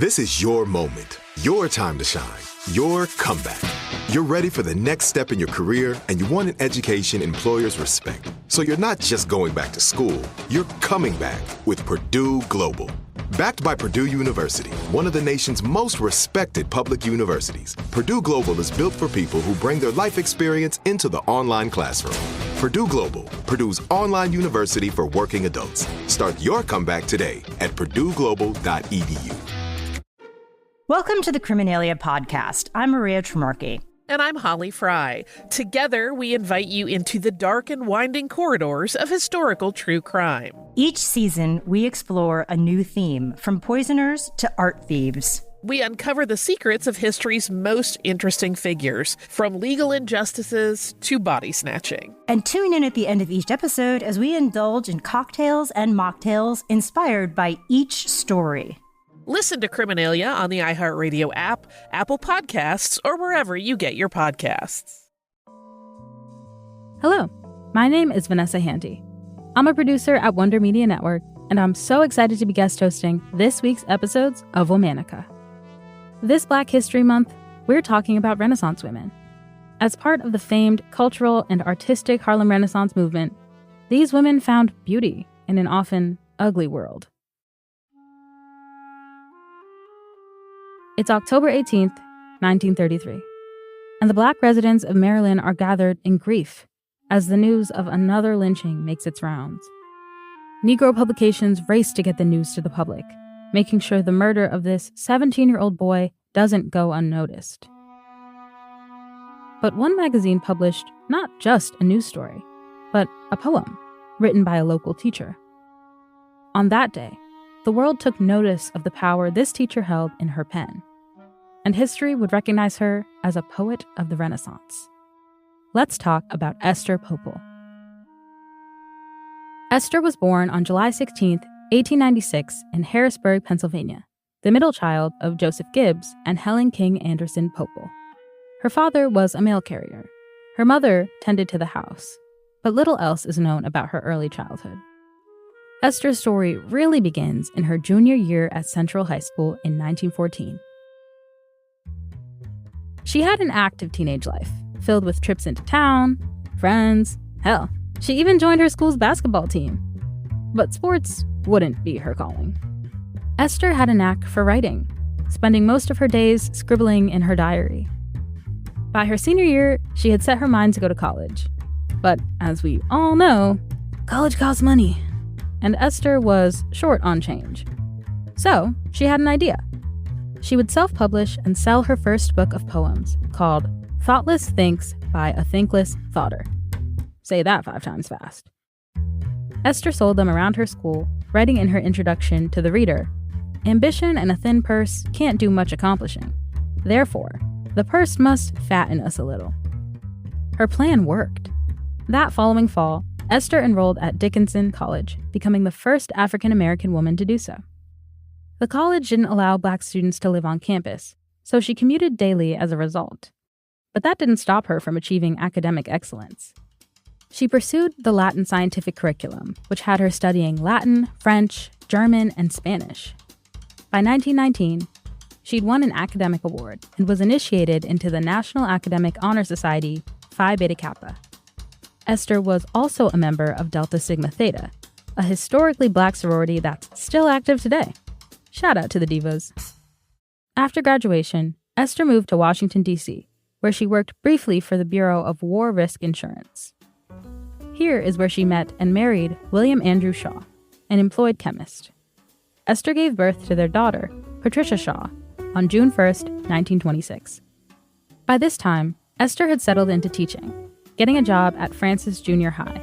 This is your moment, your time to shine, your comeback. You're ready for the next step in your career, and you want an education employers respect. So you're not just going back to school, you're coming back with Purdue Global. Backed by Purdue University, one of the nation's most respected public universities, Purdue Global is built for people who bring their life experience into the online classroom. Purdue Global, Purdue's online university for working adults. Start your comeback today at purdueglobal.edu. Welcome to the Criminalia podcast. I'm Maria Tremorky. And I'm Holly Fry. Together, we invite you into the dark and winding corridors of historical true crime. Each season, we explore a new theme, from poisoners to art thieves. We uncover the secrets of history's most interesting figures, from legal injustices to body snatching. And tune in at the end of each episode as we indulge in cocktails and mocktails inspired by each story. Listen to Criminalia on the iHeartRadio app, Apple Podcasts, or wherever you get your podcasts. Hello, my name is Vanessa Handy. I'm a producer at Wonder Media Network, and I'm so excited to be guest hosting this week's episodes of Womanica. This Black History Month, we're talking about Renaissance women. As part of the famed cultural and artistic Harlem Renaissance movement, these women found beauty in an often ugly world. It's October 18th, 1933, and the Black residents of Maryland are gathered in grief as the news of another lynching makes its rounds. Negro publications race to get the news to the public, making sure the murder of this 17-year-old boy doesn't go unnoticed. But one magazine published not just a news story, but a poem written by a local teacher. On that day, the world took notice of the power this teacher held in her pen, and history would recognize her as a poet of the Renaissance. Let's talk about Esther Popel. Esther was born on July 16, 1896, in Harrisburg, Pennsylvania, the middle child of Joseph Gibbs and Helen King Anderson Popel. Her father was a mail carrier. Her mother tended to the house, but little else is known about her early childhood. Esther's story really begins in her junior year at Central High School in 1914. She had an active teenage life, filled with trips into town, friends, hell, she even joined her school's basketball team. But sports wouldn't be her calling. Esther had a knack for writing, spending most of her days scribbling in her diary. By her senior year, she had set her mind to go to college. But as we all know, college costs money, and Esther was short on change. So she had an idea. She would self-publish and sell her first book of poems, called Thoughtless Thinks by a Thinkless Thoughter. Say that 5 times fast. Esther sold them around her school, writing in her introduction to the reader, "Ambition and a thin purse can't do much accomplishing. Therefore, the purse must fatten us a little." Her plan worked. That following fall, Esther enrolled at Dickinson College, becoming the first African-American woman to do so. The college didn't allow Black students to live on campus, so she commuted daily as a result. But that didn't stop her from achieving academic excellence. She pursued the Latin scientific curriculum, which had her studying Latin, French, German, and Spanish. By 1919, she'd won an academic award and was initiated into the National Academic Honor Society, Phi Beta Kappa. Esther was also a member of Delta Sigma Theta, a historically Black sorority that's still active today. Shout out to the divas. After graduation, Esther moved to Washington, D.C., where she worked briefly for the Bureau of War Risk Insurance. Here is where she met and married William Andrew Shaw, an employed chemist. Esther gave birth to their daughter, Patricia Shaw, on June 1st, 1926. By this time, Esther had settled into teaching, getting a job at Francis Junior High.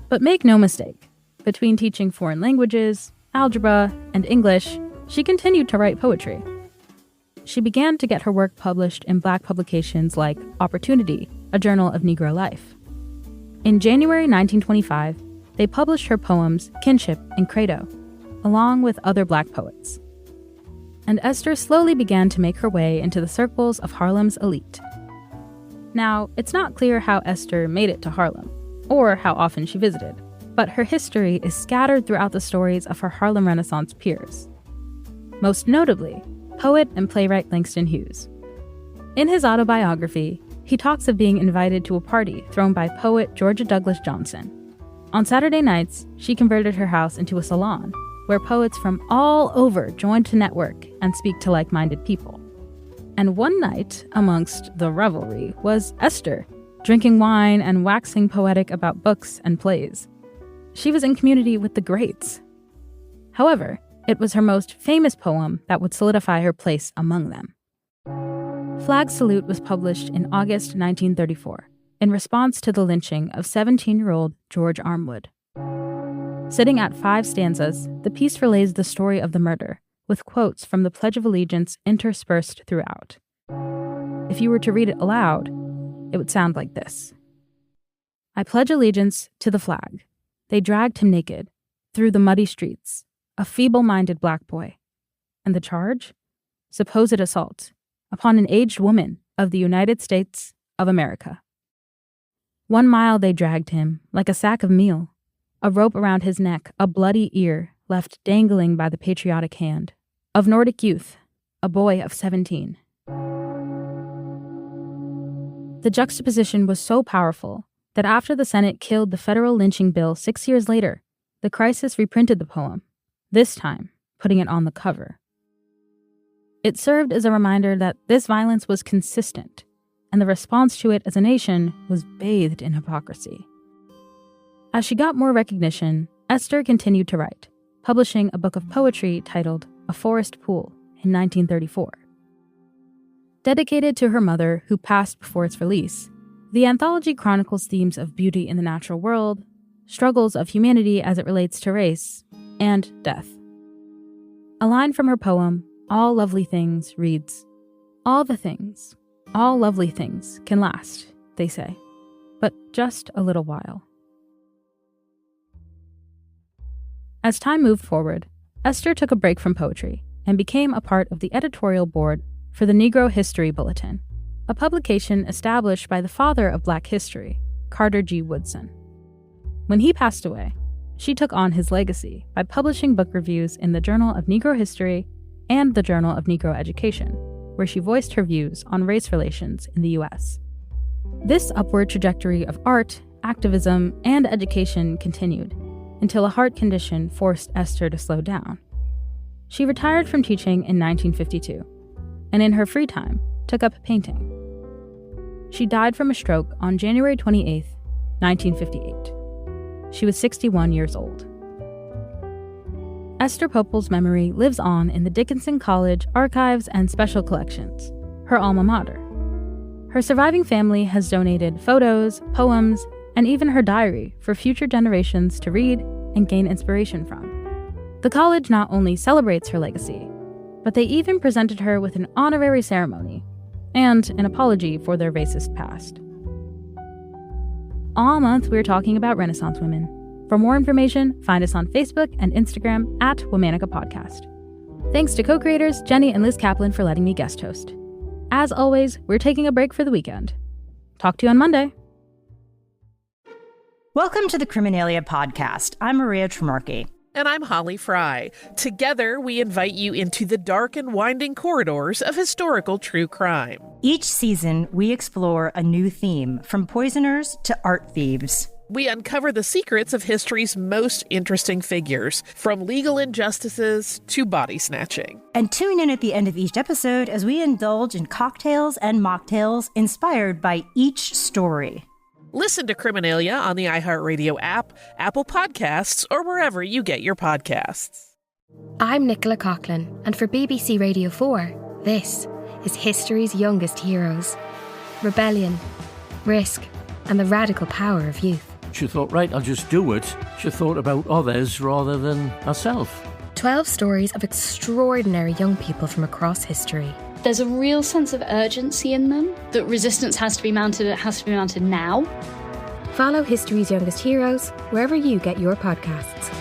But make no mistake, between teaching foreign languages, algebra, and English, she continued to write poetry. She began to get her work published in Black publications like Opportunity, a Journal of Negro Life. In January 1925, they published her poems Kinship and Credo, along with other Black poets. And Esther slowly began to make her way into the circles of Harlem's elite. Now, it's not clear how Esther made it to Harlem, or how often she visited, but her history is scattered throughout the stories of her Harlem Renaissance peers. most notably poet and playwright Langston Hughes. In his autobiography, he talks of being invited to a party thrown by poet Georgia Douglas Johnson. On Saturday nights, she converted her house into a salon where poets from all over joined to network and speak to like-minded people. And one night, amongst the revelry, was Esther, drinking wine and waxing poetic about books and plays. She was in community with the greats. However, it was her most famous poem that would solidify her place among them. Flag Salute was published in August 1934 in response to the lynching of 17-year-old George Armwood. Sitting at 5 stanzas, the piece relays the story of the murder, with quotes from the Pledge of Allegiance interspersed throughout. If you were to read it aloud, it would sound like this. I pledge allegiance to the flag. They dragged him naked through the muddy streets, a feeble-minded black boy. And the charge? Supposed assault upon an aged woman of the United States of America. 1 mile they dragged him, like a sack of meal, a rope around his neck, a bloody ear left dangling by the patriotic hand. Of Nordic youth, a boy of 17. The juxtaposition was so powerful that after the Senate killed the federal lynching bill 6 years later, the Crisis reprinted the poem, this time putting it on the cover. It served as a reminder that this violence was consistent, and the response to it as a nation was bathed in hypocrisy. As she got more recognition, Esther continued to write, publishing a book of poetry titled A Forest Pool in 1934. Dedicated to her mother, who passed before its release, the anthology chronicles themes of beauty in the natural world, struggles of humanity as it relates to race, and death. A line from her poem, All Lovely Things, reads, all lovely things can last, they say, but just a little while. As time moved forward, Esther took a break from poetry and became a part of the editorial board for the Negro History Bulletin, a publication established by the father of Black history, Carter G. Woodson. When he passed away, she took on his legacy by publishing book reviews in the Journal of Negro History and the Journal of Negro Education, where she voiced her views on race relations in the U.S. This upward trajectory of art, activism, and education continued until a heart condition forced Esther to slow down. She retired from teaching in 1952, and in her free time, took up painting. She died from a stroke on January 28, 1958. She was 61 years old. Esther Popel's memory lives on in the Dickinson College Archives and Special Collections, her alma mater. Her surviving family has donated photos, poems, and even her diary for future generations to read and gain inspiration from. The college not only celebrates her legacy, but they even presented her with an honorary ceremony and an apology for their racist past. All month, we're talking about Renaissance women. For more information, find us on Facebook and Instagram at Womanica Podcast. Thanks to co-creators Jenny and Liz Kaplan for letting me guest host. As always, we're taking a break for the weekend. Talk to you on Monday. Welcome to the Criminalia Podcast. I'm Maria Tremarchi. And I'm Holly Fry. Together, we invite you into the dark and winding corridors of historical true crime. Each season, we explore a new theme, from poisoners to art thieves. We uncover the secrets of history's most interesting figures, from legal injustices to body snatching. And tune in at the end of each episode as we indulge in cocktails and mocktails inspired by each story. Listen to Criminalia on the iHeartRadio app, Apple Podcasts, or wherever you get your podcasts. I'm Nicola Coughlan, and for BBC Radio 4, this is history's youngest heroes. Rebellion, risk, and the radical power of youth. She thought, right, I'll just do it. She thought about others rather than herself. 12 stories of extraordinary young people from across history. There's a real sense of urgency in them, that resistance has to be mounted, it has to be mounted now. Follow History's Youngest Heroes wherever you get your podcasts.